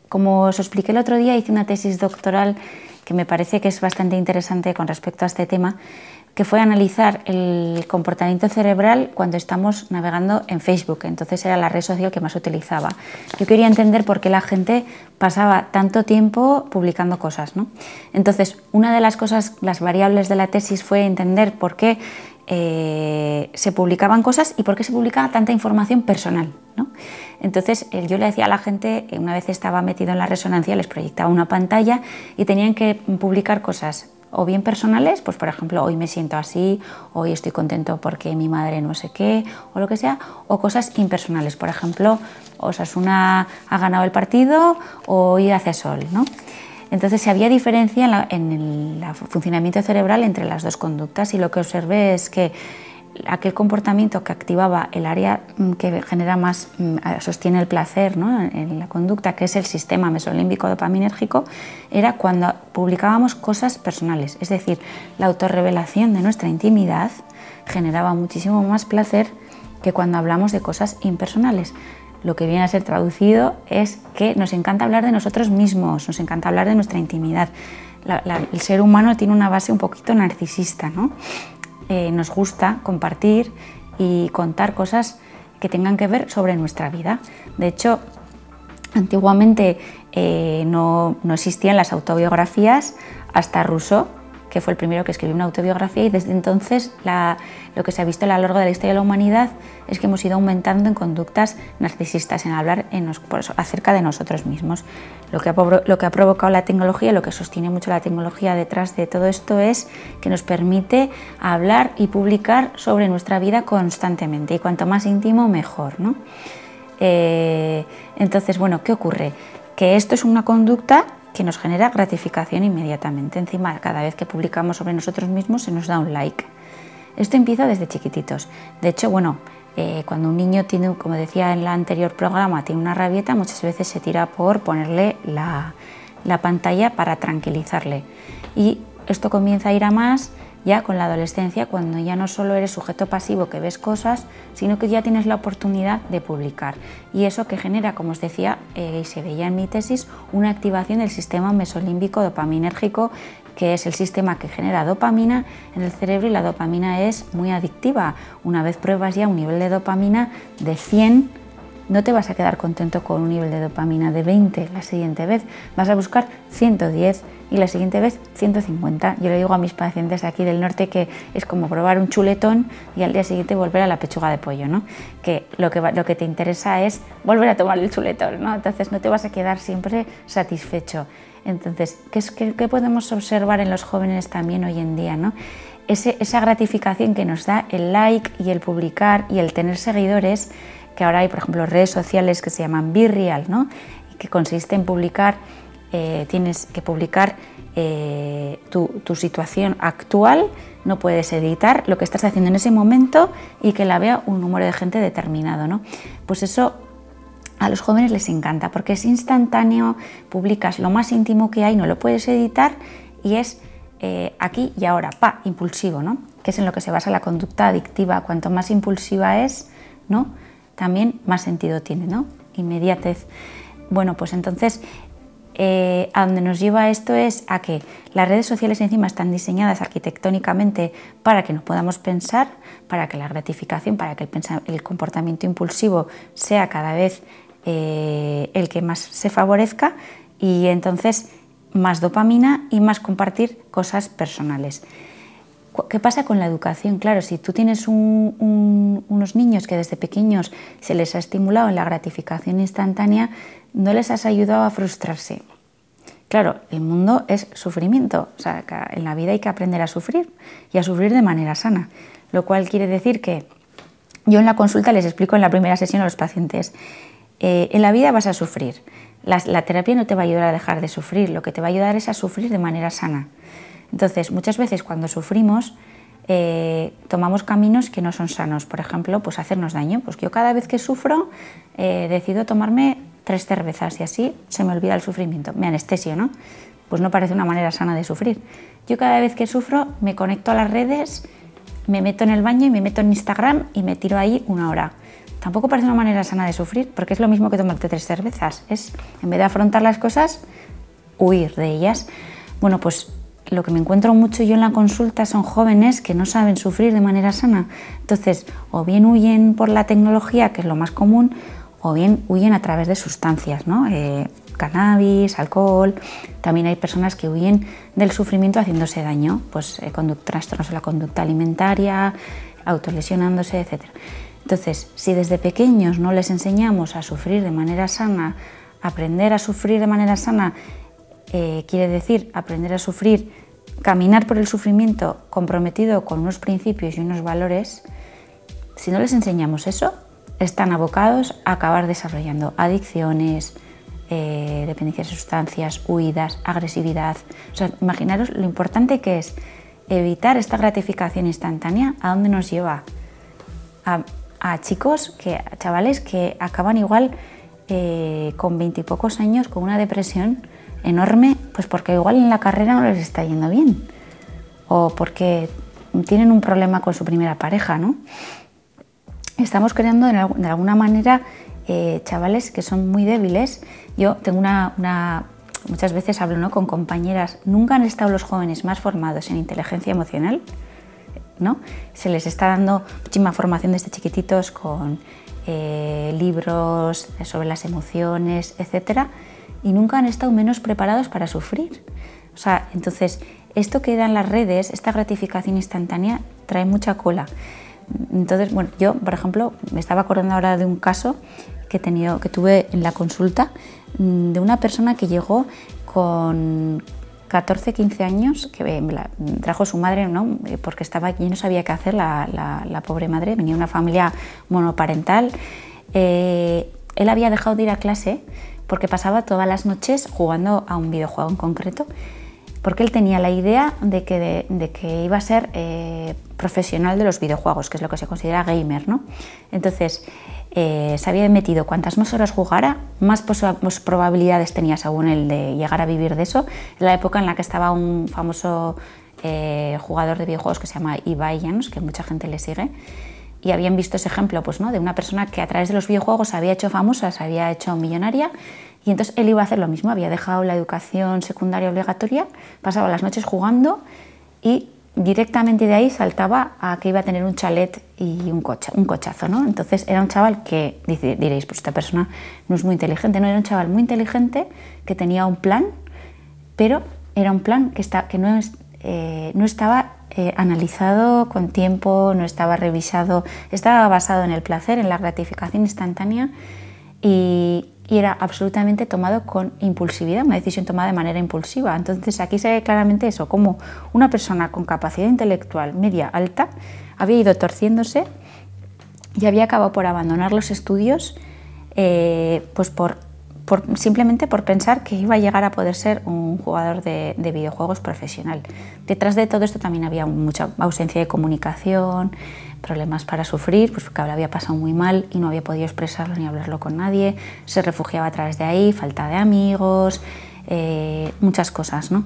Como os expliqué el otro día, hice una tesis doctoral que me parece que es bastante interesante con respecto a este tema, que fue analizar el comportamiento cerebral cuando estamos navegando en Facebook. Entonces era la red social que más utilizaba. Yo quería entender por qué la gente pasaba tanto tiempo publicando cosas, ¿no? Entonces, una de las cosas, las variables de la tesis fue entender por qué se publicaban cosas y por qué se publicaba tanta información personal, ¿no? Entonces yo le decía a la gente, una vez estaba metido en la resonancia, les proyectaba una pantalla y tenían que publicar cosas o bien personales, pues por ejemplo, hoy me siento así, hoy estoy contento porque mi madre no sé qué, o lo que sea, o cosas impersonales, por ejemplo, Osasuna ha ganado el partido o hoy hace sol, ¿no? Entonces había diferencia en el funcionamiento cerebral entre las dos conductas, y lo que observé es que aquel comportamiento que activaba el área que genera más, sostiene el placer, ¿no?, en la conducta, que es el sistema mesolímbico dopaminérgico, era cuando publicábamos cosas personales, es decir, la autorrevelación de nuestra intimidad generaba muchísimo más placer que cuando hablamos de cosas impersonales. Lo que viene a ser traducido es que nos encanta hablar de nosotros mismos, nos encanta hablar de nuestra intimidad. El ser humano tiene una base un poquito narcisista, ¿no? Nos gusta compartir y contar cosas que tengan que ver sobre nuestra vida. De hecho, antiguamente no existían las autobiografías hasta Rousseau, que fue el primero que escribió una autobiografía, y desde entonces lo que se ha visto a lo largo de la historia de la humanidad es que hemos ido aumentando en conductas narcisistas, en hablar acerca de nosotros mismos. Lo que ha provocado la tecnología, lo que sostiene mucho la tecnología detrás de todo esto, es que nos permite hablar y publicar sobre nuestra vida constantemente, y cuanto más íntimo mejor, ¿no? Entonces, bueno, ¿qué ocurre? Que esto es una conducta que nos genera gratificación inmediatamente. Encima, cada vez que publicamos sobre nosotros mismos se nos da un like. Esto empieza desde chiquititos. De hecho, bueno, cuando un niño tiene, como decía en el anterior programa, tiene una rabieta, muchas veces se tira por ponerle la pantalla para tranquilizarle. Y esto comienza a ir a más ya con la adolescencia, cuando ya no solo eres sujeto pasivo que ves cosas, sino que ya tienes la oportunidad de publicar. Y eso que genera, como os decía, y se veía en mi tesis, una activación del sistema mesolímbico dopaminérgico, que es el sistema que genera dopamina en el cerebro, y la dopamina es muy adictiva. Una vez pruebas ya un nivel de dopamina de 100, no te vas a quedar contento con un nivel de dopamina de 20 la siguiente vez, vas a buscar 110 y la siguiente vez 150. Yo le digo a mis pacientes de aquí del norte que es como probar un chuletón y al día siguiente volver a la pechuga de pollo, ¿no? Que lo que te interesa es volver a tomar el chuletón, ¿no? Entonces no te vas a quedar siempre satisfecho. Entonces, ¿qué podemos observar en los jóvenes también hoy en día, ¿no? Esa gratificación que nos da el like y el publicar y el tener seguidores, que ahora hay, por ejemplo, redes sociales que se llaman Be Real, ¿no?, y que consiste en publicar, tienes que publicar tu situación actual, no puedes editar lo que estás haciendo en ese momento y que la vea un número de gente determinado, ¿no? Pues eso a los jóvenes les encanta porque es instantáneo, publicas lo más íntimo que hay, no lo puedes editar y es aquí y ahora, impulsivo, ¿no?, que es en lo que se basa la conducta adictiva. Cuanto más impulsiva es, ¿no?, también más sentido tiene, ¿no?, inmediatez. Bueno, pues entonces a donde nos lleva esto es a que las redes sociales encima están diseñadas arquitectónicamente para que no podamos pensar, para que la gratificación, para que el comportamiento impulsivo sea cada vez el que más se favorezca, y entonces más dopamina y más compartir cosas personales. ¿Qué pasa con la educación? Claro, si tú tienes unos niños que desde pequeños se les ha estimulado en la gratificación instantánea, no les has ayudado a frustrarse. Claro, el mundo es sufrimiento, o sea, en la vida hay que aprender a sufrir y a sufrir de manera sana, lo cual quiere decir que yo en la consulta les explico en la primera sesión a los pacientes, en la vida vas a sufrir, la terapia no te va a ayudar a dejar de sufrir, lo que te va a ayudar es a sufrir de manera sana. Entonces, muchas veces cuando sufrimos tomamos caminos que no son sanos, por ejemplo, pues hacernos daño. Pues yo cada vez que sufro decido tomarme 3 cervezas y así se me olvida el sufrimiento, me anestesio, ¿no? Pues no parece una manera sana de sufrir. Yo cada vez que sufro me conecto a las redes, me meto en el baño y me meto en Instagram y me tiro ahí 1 hora. tampoco parece una manera sana de sufrir, porque es lo mismo que tomarte 3 cervezas, es, en vez de afrontar las cosas, huir de ellas. Bueno, pues lo que me encuentro mucho yo en la consulta son jóvenes que no saben sufrir de manera sana. Entonces, o bien huyen por la tecnología, que es lo más común, o bien huyen a través de sustancias, ¿no? Cannabis, alcohol. También hay personas que huyen del sufrimiento haciéndose daño, pues trastornos de la conducta alimentaria, autolesionándose, etc. Entonces, si desde pequeños no les enseñamos a sufrir de manera sana, aprender a sufrir de manera sana quiere decir aprender a sufrir, caminar por el sufrimiento comprometido con unos principios y unos valores. Si no les enseñamos eso, están abocados a acabar desarrollando adicciones, dependencias de sustancias, huidas, agresividad. O sea, imaginaros lo importante que es evitar esta gratificación instantánea. ¿A dónde nos lleva? A chicos, a chavales que acaban igual con 20 y pocos años con una depresión enorme, pues porque igual en la carrera no les está yendo bien o porque tienen un problema con su primera pareja, ¿no? Estamos creando de alguna manera chavales que son muy débiles. Yo tengo muchas veces hablo, ¿no?, con compañeras, nunca han estado los jóvenes más formados en inteligencia emocional, ¿no? Se les está dando muchísima formación desde chiquititos con libros sobre las emociones, etcétera, y nunca han estado menos preparados para sufrir. O sea, entonces, esto que dan las redes, esta gratificación instantánea, trae mucha cola. Entonces, bueno, yo, por ejemplo, me estaba acordando ahora de un caso que tuve en la consulta de una persona que llegó con 14, 15 años, que me la trajo su madre, ¿no?, porque estaba aquí y no sabía qué hacer, la pobre madre, venía de una familia monoparental. Él había dejado de ir a clase porque pasaba todas las noches jugando a un videojuego en concreto, porque él tenía la idea de que iba a ser profesional de los videojuegos, que es lo que se considera gamer, ¿no? Entonces, se había metido cuantas más horas jugara, más probabilidades tenía según él de llegar a vivir de eso. En la época en la que estaba un famoso jugador de videojuegos que se llama Ibai Llanos, que mucha gente le sigue, y habían visto ese ejemplo, pues, ¿no?, de una persona que a través de los videojuegos se había hecho famosa, se había hecho millonaria, y entonces él iba a hacer lo mismo. Había dejado la educación secundaria obligatoria, pasaba las noches jugando y directamente de ahí saltaba a que iba a tener un chalet y un cochazo, ¿no? Entonces era un chaval que, diréis, pues esta persona no es muy inteligente. No, era un chaval muy inteligente que tenía un plan, pero era un plan que no estaba analizado con tiempo, no estaba revisado, estaba basado en el placer, en la gratificación instantánea y era absolutamente tomado con impulsividad, una decisión tomada de manera impulsiva. Entonces aquí se ve claramente eso, como una persona con capacidad intelectual media alta había ido torciéndose y había acabado por abandonar los estudios pues simplemente por pensar que iba a llegar a poder ser un jugador de videojuegos profesional. Detrás de todo esto también había mucha ausencia de comunicación, problemas para sufrir, pues porque había pasado muy mal y no había podido expresarlo ni hablarlo con nadie, se refugiaba a través de ahí, falta de amigos, muchas cosas, ¿no?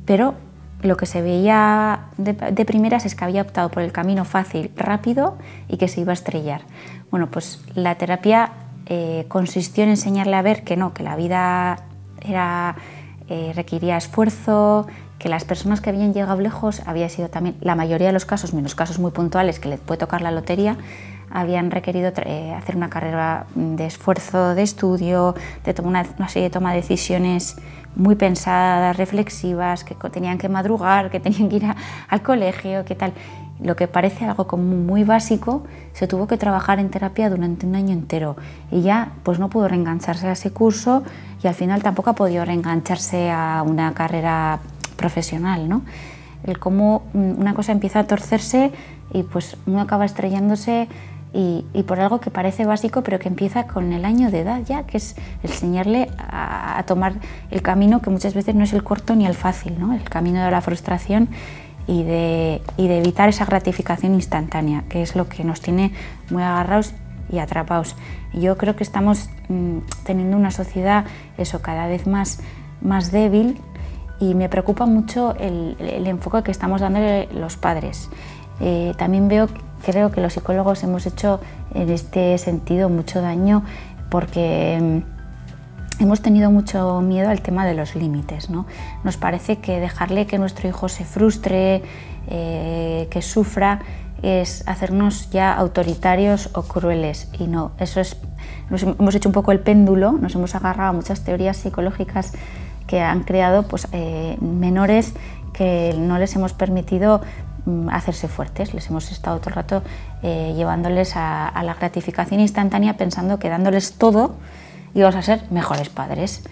Pero lo que se veía de primeras es que había optado por el camino fácil, rápido y que se iba a estrellar. Bueno, pues la terapia consistió en enseñarle a ver que no, que la vida requería esfuerzo, que las personas que habían llegado lejos había sido también, la mayoría de los casos, menos casos muy puntuales que les puede tocar la lotería, habían requerido hacer una carrera de esfuerzo, de estudio, de tomar una serie de toma de decisiones muy pensadas, reflexivas, que tenían que madrugar, que tenían que ir al colegio, que tal. Lo que parece algo como muy básico, se tuvo que trabajar en terapia durante un año entero y ya pues no pudo reengancharse a ese curso y al final tampoco ha podido reengancharse a una carrera profesional, ¿no? El cómo una cosa empieza a torcerse y pues uno acaba estrellándose y por algo que parece básico pero que empieza con el año de edad ya, que es enseñarle a tomar el camino que muchas veces no es el corto ni el fácil, ¿no? El camino de la frustración y de evitar esa gratificación instantánea, que es lo que nos tiene muy agarrados y atrapados. Y yo creo que estamos teniendo una sociedad cada vez más débil y me preocupa mucho el enfoque que estamos dándole los padres. También veo creo que los psicólogos hemos hecho en este sentido mucho daño porque hemos tenido mucho miedo al tema de los límites, ¿no? Nos parece que dejarle que nuestro hijo se frustre, que sufra, es hacernos ya autoritarios o crueles, y no, eso es, hemos hecho un poco el péndulo, nos hemos agarrado a muchas teorías psicológicas que han creado pues, menores que no les hemos permitido hacerse fuertes, les hemos estado todo el rato llevándoles a la gratificación instantánea pensando que dándoles todo íbamos a ser mejores padres,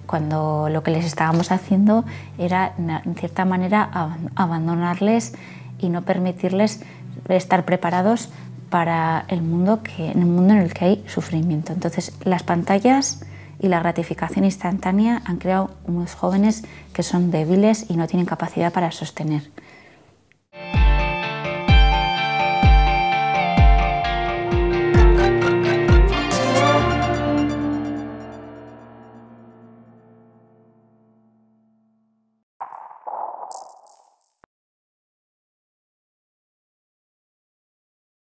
cuando lo que les estábamos haciendo era en cierta manera abandonarles y no permitirles estar preparados para el mundo en el que hay sufrimiento. Entonces, las pantallas y la gratificación instantánea han creado unos jóvenes que son débiles y no tienen capacidad para sostener